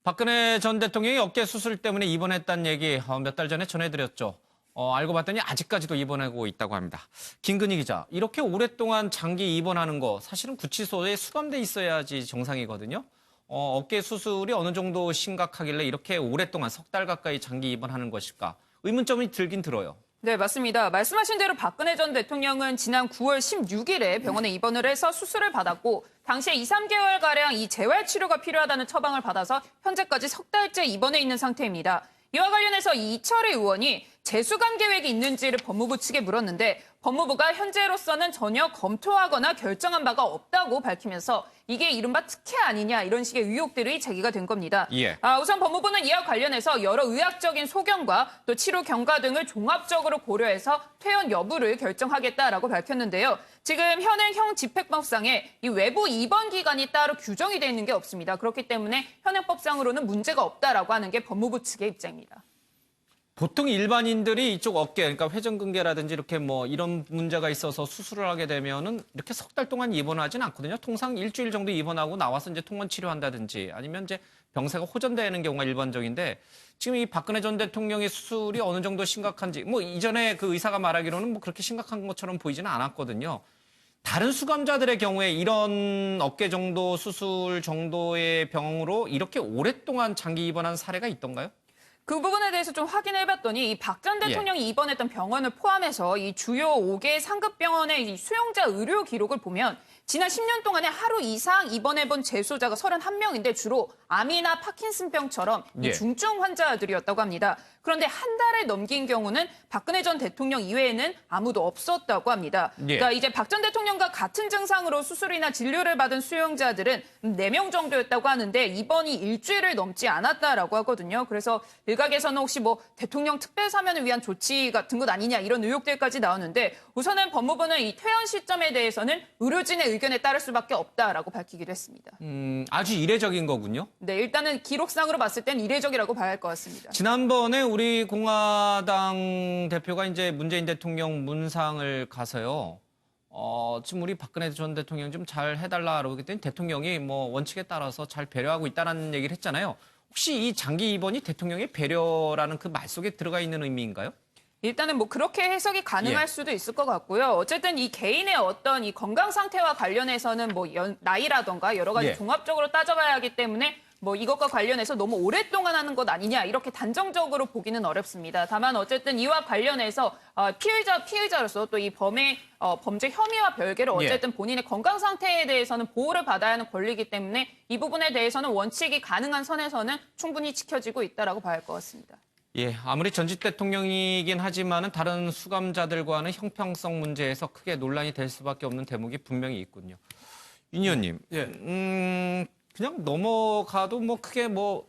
박근혜 전 대통령이 어깨 수술 때문에 입원했다는 얘기 몇 달 전에 전해드렸죠. 알고 봤더니 아직까지도 입원하고 있다고 합니다. 김근희 기자, 이렇게 오랫동안 장기 입원하는 거 사실은 구치소에 수감돼 있어야지 정상이거든요. 어깨 수술이 어느 정도 심각하길래 이렇게 오랫동안 석 달 가까이 장기 입원하는 것일까? 의문점이 들긴 들어요. 네, 맞습니다. 말씀하신 대로 박근혜 전 대통령은 지난 9월 16일에 병원에 입원을 해서 수술을 받았고 당시에 2, 3개월가량 이 재활치료가 필요하다는 처방을 받아서 현재까지 석 달째 입원해 있는 상태입니다. 이와 관련해서 이철희 의원이 재수감 계획이 있는지를 법무부 측에 물었는데 법무부가 현재로서는 전혀 검토하거나 결정한 바가 없다고 밝히면서 이게 이른바 특혜 아니냐 이런 식의 의혹들이 제기가 된 겁니다. 예. 우선 법무부는 이와 관련해서 여러 의학적인 소견과 또 치료 경과 등을 종합적으로 고려해서 퇴원 여부를 결정하겠다라고 밝혔는데요. 지금 현행 집행법상에 이 외부 입원 기간이 따로 규정이 되어 있는 게 없습니다. 그렇기 때문에 현행법상으로는 문제가 없다라고 하는 게 법무부 측의 입장입니다. 보통 일반인들이 이쪽 어깨, 그러니까 회전근개라든지 이렇게 뭐 이런 문제가 있어서 수술을 하게 되면은 이렇게 석 달 동안 입원하진 않거든요. 통상 일주일 정도 입원하고 나와서 이제 통원 치료한다든지 아니면 이제 병세가 호전되는 경우가 일반적인데 지금 이 박근혜 전 대통령의 수술이 어느 정도 심각한지 뭐 이전에 그 의사가 말하기로는 뭐 그렇게 심각한 것처럼 보이지는 않았거든요. 다른 수감자들의 경우에 이런 어깨 정도 수술 정도의 병으로 이렇게 오랫동안 장기 입원한 사례가 있던가요? 그 부분에 대해서 좀 확인해봤더니 이 박 전 대통령이 입원했던 병원을 포함해서 이 주요 5개 상급 병원의 이 수용자 의료 기록을 보면 지난 10년 동안에 하루 이상 입원해본 재수자가 31명인데 주로 암이나 파킨슨병처럼 이 예. 중증 환자들이었다고 합니다. 그런데 한 달을 넘긴 경우는 박근혜 전 대통령 이외에는 아무도 없었다고 합니다. 예. 그러니까 이제 박 전 대통령과 같은 증상으로 수술이나 진료를 받은 수용자들은 4명 정도였다고 하는데 입원이 일주일을 넘지 않았다라고 하거든요. 그래서 일각에서는 혹시 뭐 대통령 특별 사면을 위한 조치 같은 것 아니냐 이런 의혹들까지 나오는데 우선은 법무부는 이 퇴원 시점에 대해서는 의료진의 의견에 따를 수밖에 없다라고 밝히기도 했습니다. 아주 이례적인 거군요. 네, 일단은 기록상으로 봤을 땐 이례적이라고 봐야 할 것 같습니다. 지난번에 우리 공화당 대표가 이제 문재인 대통령 문상을 가서요. 지금 우리 박근혜 전 대통령 좀 잘 해달라고 그러기 때문에 대통령이 뭐 원칙에 따라서 잘 배려하고 있다는 얘기를 했잖아요. 혹시 이 장기 입원이 대통령의 배려라는 그 말 속에 들어가 있는 의미인가요? 일단은 뭐 그렇게 해석이 가능할 예. 수도 있을 것 같고요. 어쨌든 이 개인의 어떤 이 건강 상태와 관련해서는 뭐 나이라던가 여러 가지 예. 종합적으로 따져봐야 하기 때문에 뭐 이것과 관련해서 너무 오랫동안 하는 것 아니냐 이렇게 단정적으로 보기는 어렵습니다. 다만 어쨌든 이와 관련해서 피의자로서 또 이 범죄 혐의와 별개로 어쨌든 본인의 건강 상태에 대해서는 보호를 받아야 하는 권리이기 때문에 이 부분에 대해서는 원칙이 가능한 선에서는 충분히 지켜지고 있다라고 봐야 할 것 같습니다. 예, 아무리 전직 대통령이긴 하지만은 다른 수감자들과는 형평성 문제에서 크게 논란이 될 수밖에 없는 대목이 분명히 있군요. 윤 의원님, 예. 그냥 넘어가도 뭐 크게 뭐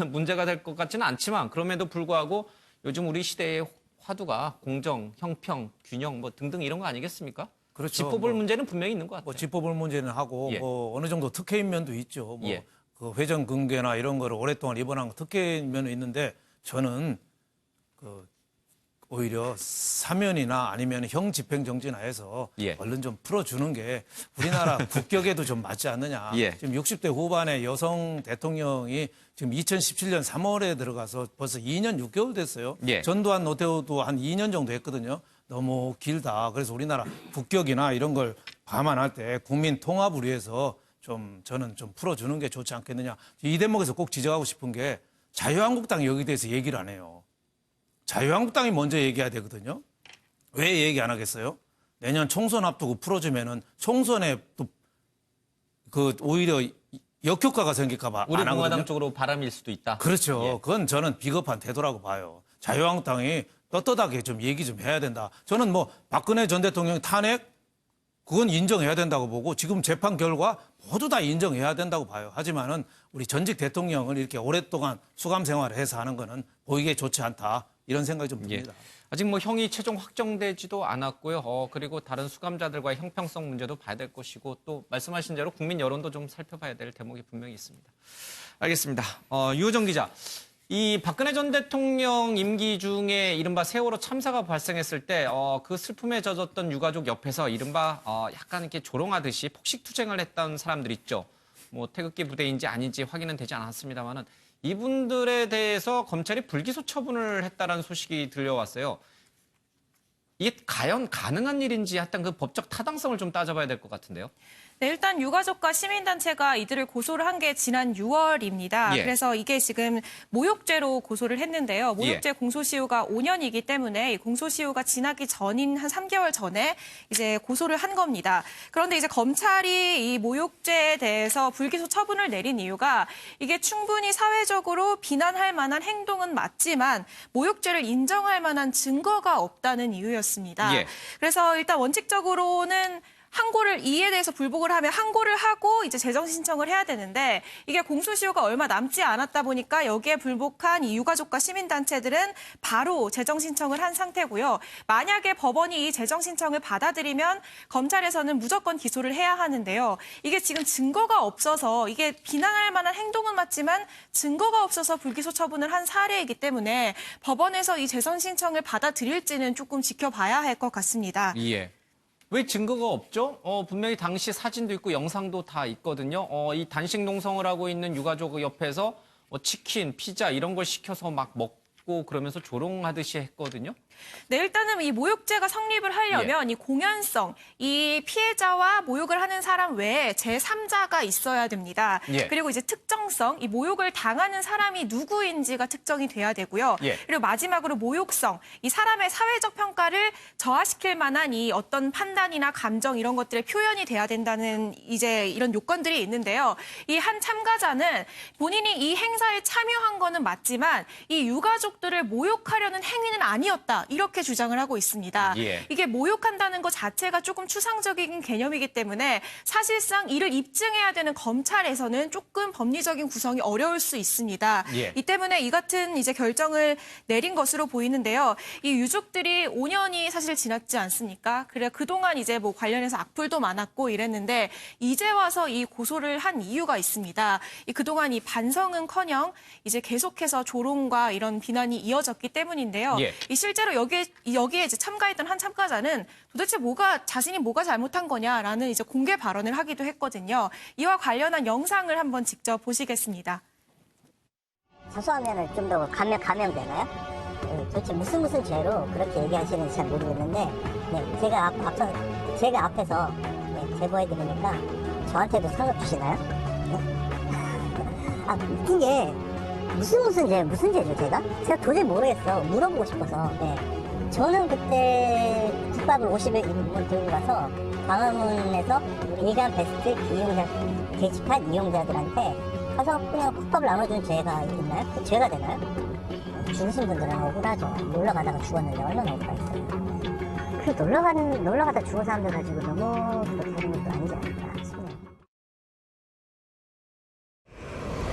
문제가 될 것 같지는 않지만 그럼에도 불구하고 요즘 우리 시대의 화두가 공정, 형평, 균형 뭐 등등 이런 거 아니겠습니까? 그렇죠. 짚어볼 문제는 분명히 있는 것 같아요. 뭐 짚어볼 문제는 하고 예. 뭐 어느 정도 특혜인 면도 있죠. 뭐 예. 그 회전근개나 이런 거를 오랫동안 입원한 거 특혜인 면은 있는데 저는 그 오히려 사면이나 아니면 형 집행정지나 해서 예. 얼른 좀 풀어주는 게 우리나라 국격에도 좀 맞지 않느냐. 예. 지금 60대 후반의 여성 대통령이 지금 2017년 3월에 들어가서 벌써 2년 6개월 됐어요. 예. 전두환 노태우도 한 2년 정도 했거든요. 너무 길다. 그래서 우리나라 국격이나 이런 걸 감안할 때 국민 통합을 위해서 좀 저는 좀 풀어주는 게 좋지 않겠느냐. 이 대목에서 꼭 지적하고 싶은 게 자유한국당이 여기 대해서 얘기를 안 해요. 자유한국당이 먼저 얘기해야 되거든요. 왜 얘기 안 하겠어요? 내년 총선 앞두고 풀어주면은 총선에 또 그 오히려 역효과가 생길까 봐 우리 안 하거든요. 공화당 쪽으로 바람일 수도 있다. 그렇죠. 예. 그건 저는 비겁한 태도라고 봐요. 자유한국당이 떳떳하게 좀 얘기 좀 해야 된다. 저는 뭐 박근혜 전 대통령 탄핵 그건 인정해야 된다고 보고 지금 재판 결과 모두 다 인정해야 된다고 봐요. 하지만은 우리 전직 대통령을 이렇게 오랫동안 수감 생활을 해서 하는 거는 보이기에 좋지 않다. 이런 생각이 좀 듭니다. 아직 뭐 형이 최종 확정되지도 않았고요. 그리고 다른 수감자들과의 형평성 문제도 봐야 될 것이고 또 말씀하신 대로 국민 여론도 좀 살펴봐야 될 대목이 분명히 있습니다. 알겠습니다. 유호정 기자, 이 박근혜 전 대통령 임기 중에 이른바 세월호 참사가 발생했을 때 그 슬픔에 젖었던 유가족 옆에서 이른바 약간 이렇게 조롱하듯이 폭식 투쟁을 했던 사람들 있죠. 뭐 태극기 부대인지 아닌지 확인은 되지 않았습니다만은 이분들에 대해서 검찰이 불기소 처분을 했다라는 소식이 들려왔어요. 이게 과연 가능한 일인지 하여튼 그 법적 타당성을 좀 따져봐야 될 것 같은데요. 네, 일단 유가족과 시민단체가 이들을 고소를 한 게 지난 6월입니다. 예. 그래서 이게 지금 모욕죄로 고소를 했는데요. 모욕죄 공소시효가 5년이기 때문에 이 공소시효가 지나기 전인 한 3개월 전에 이제 고소를 한 겁니다. 그런데 이제 검찰이 이 모욕죄에 대해서 불기소 처분을 내린 이유가 이게 충분히 사회적으로 비난할 만한 행동은 맞지만 모욕죄를 인정할 만한 증거가 없다는 이유였습니다. 예. 그래서 일단 원칙적으로는 이에 대해서 불복을 하면 항고를 하고 이제 재정 신청을 해야 되는데 이게 공소시효가 얼마 남지 않았다 보니까 여기에 불복한 이 유가족과 시민단체들은 바로 재정 신청을 한 상태고요. 만약에 법원이 이 재정 신청을 받아들이면 검찰에서는 무조건 기소를 해야 하는데요. 이게 지금 증거가 없어서 이게 비난할 만한 행동은 맞지만 증거가 없어서 불기소 처분을 한 사례이기 때문에 법원에서 이 재정 신청을 받아들일지는 조금 지켜봐야 할 것 같습니다. 예. 왜 증거가 없죠? 분명히 당시 사진도 있고 영상도 다 있거든요. 이 단식 농성을 하고 있는 유가족 옆에서 치킨, 피자 이런 걸 시켜서 막 먹고 그러면서 조롱하듯이 했거든요. 네, 일단은 이 모욕죄가 성립을 하려면 이 공연성, 이 피해자와 모욕을 하는 사람 외에 제3자가 있어야 됩니다. 예. 그리고 이제 특정성, 이 모욕을 당하는 사람이 누구인지가 특정이 돼야 되고요. 예. 그리고 마지막으로 모욕성, 이 사람의 사회적 평가를 저하시킬 만한 이 어떤 판단이나 감정 이런 것들의 표현이 돼야 된다는 이제 이런 요건들이 있는데요. 이 한 참가자는 본인이 이 행사에 참여한 거는 맞지만 이 유가족들을 모욕하려는 행위는 아니었다. 이렇게 주장을 하고 있습니다. 예. 이게 모욕한다는 것 자체가 조금 추상적인 개념이기 때문에 사실상 이를 입증해야 되는 검찰에서는 조금 법리적인 구성이 어려울 수 있습니다. 예. 이 때문에 이 같은 이제 결정을 내린 것으로 보이는데요. 이 유족들이 5년이 사실 지났지 않습니까? 그래 그동안 이제 뭐 관련해서 악플도 많았고 이랬는데 이제 와서 이 고소를 한 이유가 있습니다. 그동안 이 반성은커녕 이제 계속해서 조롱과 이런 비난이 이어졌기 때문인데요. 예. 이 실제로 여기에 이제 참가했던 한 참가자는 도대체 자신이 뭐가 잘못한 거냐라는 이제 공개 발언을 하기도 했거든요. 이와 관련한 영상을 한번 직접 보시겠습니다. 자수하면은 좀 더 감형되나요? 도대체 무슨 죄로 그렇게 얘기하시는지 잘 모르겠는데, 네, 제가 앞에서 네, 제보해 드리니까 저한테도 상급 주시나요? 네? 웃긴 게 무슨 죄죠 제가? 제가 도저히 모르겠어. 물어보고 싶어서. 네. 저는 그때 국밥을 50일 들고 가서 광화문에서 일간 베스트 게시판 이용자들한테 가서 그냥 국밥을 나눠준 죄가 있나요? 그 죄가 되나요? 죽으신 분들은 억울하죠. 놀러 가다가 죽었는데 얼마나 억울하겠어요. 그 놀러 가다 죽은 사람들 가지고 너무 그렇게 하는 것도 아니지 않을까 싶네요.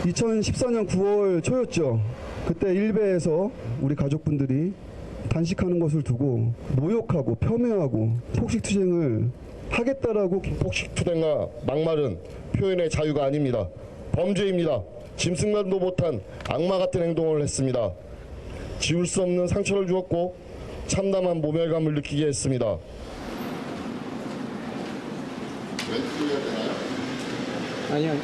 2014년 9월 초였죠. 그때 일베에서 우리 가족분들이 단식하는 것을 두고 모욕하고 폄훼하고 폭식투쟁을 하겠다라고. 폭식투쟁과 막말은 표현의 자유가 아닙니다. 범죄입니다. 짐승만도 못한 악마 같은 행동을 했습니다. 지울 수 없는 상처를 주었고 참담한 모멸감을 느끼게 했습니다. 멘트 돌려야 되나요? 아니요.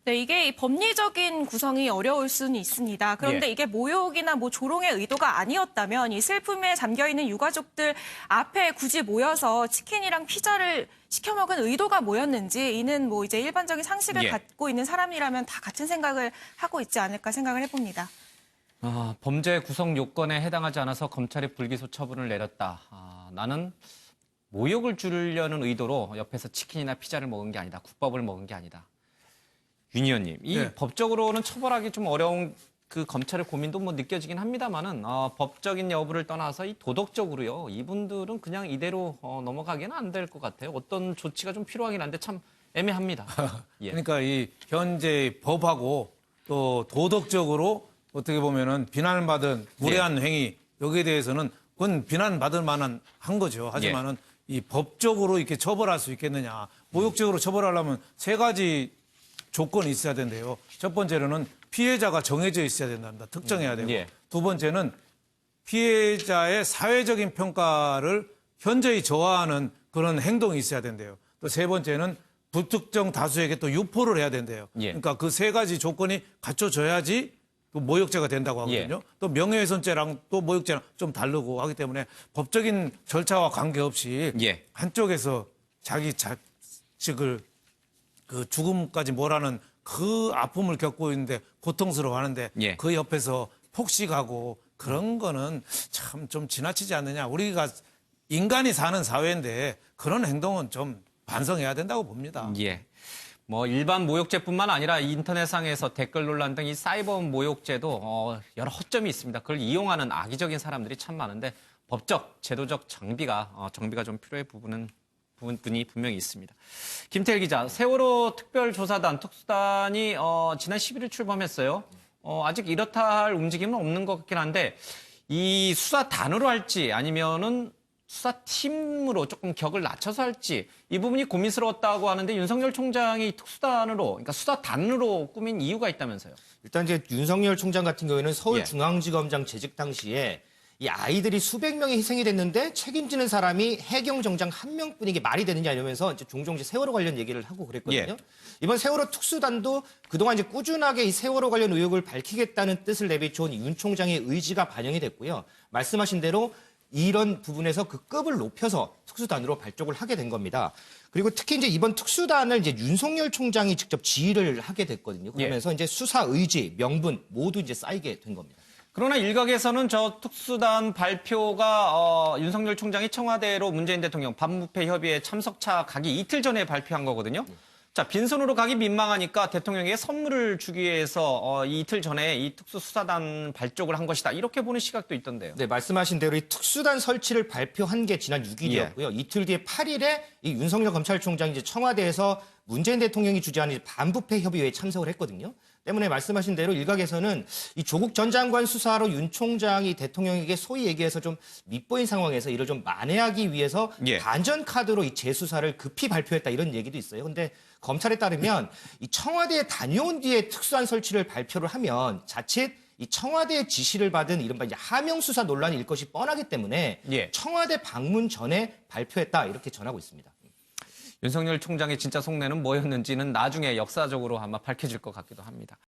네, 이게 이 법리적인 구성이 어려울 수는 있습니다. 그런데 이게 모욕이나 뭐 조롱의 의도가 아니었다면 이 슬픔에 잠겨있는 유가족들 앞에 굳이 모여서 치킨이랑 피자를 시켜 먹은 의도가 뭐였는지 이는 뭐 이제 일반적인 상식을 갖고 있는 사람이라면 다 같은 생각을 하고 있지 않을까 생각을 해봅니다. 범죄 구성 요건에 해당하지 않아서 검찰이 불기소 처분을 내렸다. 나는 모욕을 주려는 의도로 옆에서 치킨이나 피자를 먹은 게 아니다. 국밥을 먹은 게 아니다. 윤 의원님, 이 법적으로는 처벌하기 좀 어려운 그 검찰의 고민도 뭐 느껴지긴 합니다만은 법적인 여부를 떠나서 이 도덕적으로요. 이분들은 그냥 이대로 넘어가기는 안 될 것 같아요. 어떤 조치가 좀 필요하긴 한데 참 애매합니다. 예. 그러니까 이 현재 법하고 또 도덕적으로 어떻게 보면은 비난을 받은 무례한 행위 여기에 대해서는 그건 비난받을 만한 한 거죠. 하지만은 이 법적으로 이렇게 처벌할 수 있겠느냐. 모욕적으로 처벌하려면 세 가지 조건이 있어야 된대요. 첫 번째로는 피해자가 정해져 있어야 된답니다. 특정해야 되고. 두 번째는 피해자의 사회적인 평가를 현저히 저하하는 그런 행동이 있어야 된대요. 또 세 번째는 불특정 다수에게 또 유포를 해야 된대요. 예. 그러니까 그 세 가지 조건이 갖춰져야지 또 모욕죄가 된다고 하거든요. 또 명예훼손죄랑 또 모욕죄랑 좀 다르고 하기 때문에 법적인 절차와 관계없이 예. 한쪽에서 자기 자식을 그 죽음까지 몰아는 그 아픔을 겪고 있는데 고통스러워하는데 예. 그 옆에서 폭식하고 그런 거는 참 좀 지나치지 않느냐. 우리가 인간이 사는 사회인데 그런 행동은 좀 반성해야 된다고 봅니다. 예. 뭐 일반 모욕죄뿐만 아니라 인터넷상에서 댓글 논란 등 이 사이버 모욕죄도 여러 허점이 있습니다. 그걸 이용하는 악의적인 사람들이 참 많은데 법적, 제도적 정비가 좀 필요해 부분이 분명히 있습니다. 김태일 기자, 세월호 특별조사단, 특수단이 지난 11일 출범했어요. 아직 이렇다 할 움직임은 없는 것 같긴 한데 이 수사단으로 할지 아니면은 수사팀으로 조금 격을 낮춰서 할지 이 부분이 고민스러웠다고 하는데 윤석열 총장이 특수단으로, 그러니까 수사단으로 꾸민 이유가 있다면서요? 일단 이제 윤석열 총장 같은 경우에는 예. 서울중앙지검장 재직 당시에 이 아이들이 수백 명이 희생이 됐는데 책임지는 사람이 해경정장 한 명뿐인 게 말이 되느냐 이러면서 이제 종종 이제 세월호 관련 얘기를 하고 그랬거든요. 예. 이번 세월호 특수단도 그동안 이제 꾸준하게 이 세월호 관련 의혹을 밝히겠다는 뜻을 내비쳐온 윤 총장의 의지가 반영이 됐고요. 말씀하신 대로 이런 부분에서 그 급을 높여서 특수단으로 발족을 하게 된 겁니다. 그리고 특히 이제 이번 특수단을 이제 윤석열 총장이 직접 지휘를 하게 됐거든요. 그러면서 이제 수사 의지, 명분 모두 이제 쌓이게 된 겁니다. 그러나 일각에서는 저 특수단 발표가 윤석열 총장이 청와대로 문재인 대통령 반부패 협의회 참석차 가기 이틀 전에 발표한 거거든요. 자, 빈손으로 가기 민망하니까 대통령에게 선물을 주기 위해서 이 이틀 전에 이 특수수사단 발족을 한 것이다. 이렇게 보는 시각도 있던데요. 네, 말씀하신 대로 이 특수단 설치를 발표한 게 지난 6일이었고요. 이틀 뒤에 8일에 이 윤석열 검찰총장이 이제 청와대에서 문재인 대통령이 주재하는 반부패 협의회에 참석을 했거든요. 때문에 말씀하신 대로 일각에서는 이 조국 전 장관 수사로 윤 총장이 대통령에게 소위 얘기해서 좀 밉보인 상황에서 이를 좀 만회하기 위해서 예. 반전 카드로 이 재수사를 급히 발표했다 이런 얘기도 있어요. 근데 검찰에 따르면 이 청와대에 다녀온 뒤에 특수한 설치를 발표를 하면 자칫 이 청와대의 지시를 받은 이른바 이제 하명 수사 논란이 일 것이 뻔하기 때문에 예. 청와대 방문 전에 발표했다 이렇게 전하고 있습니다. 윤석열 총장의 진짜 속내는 뭐였는지는 나중에 역사적으로 아마 밝혀질 것 같기도 합니다.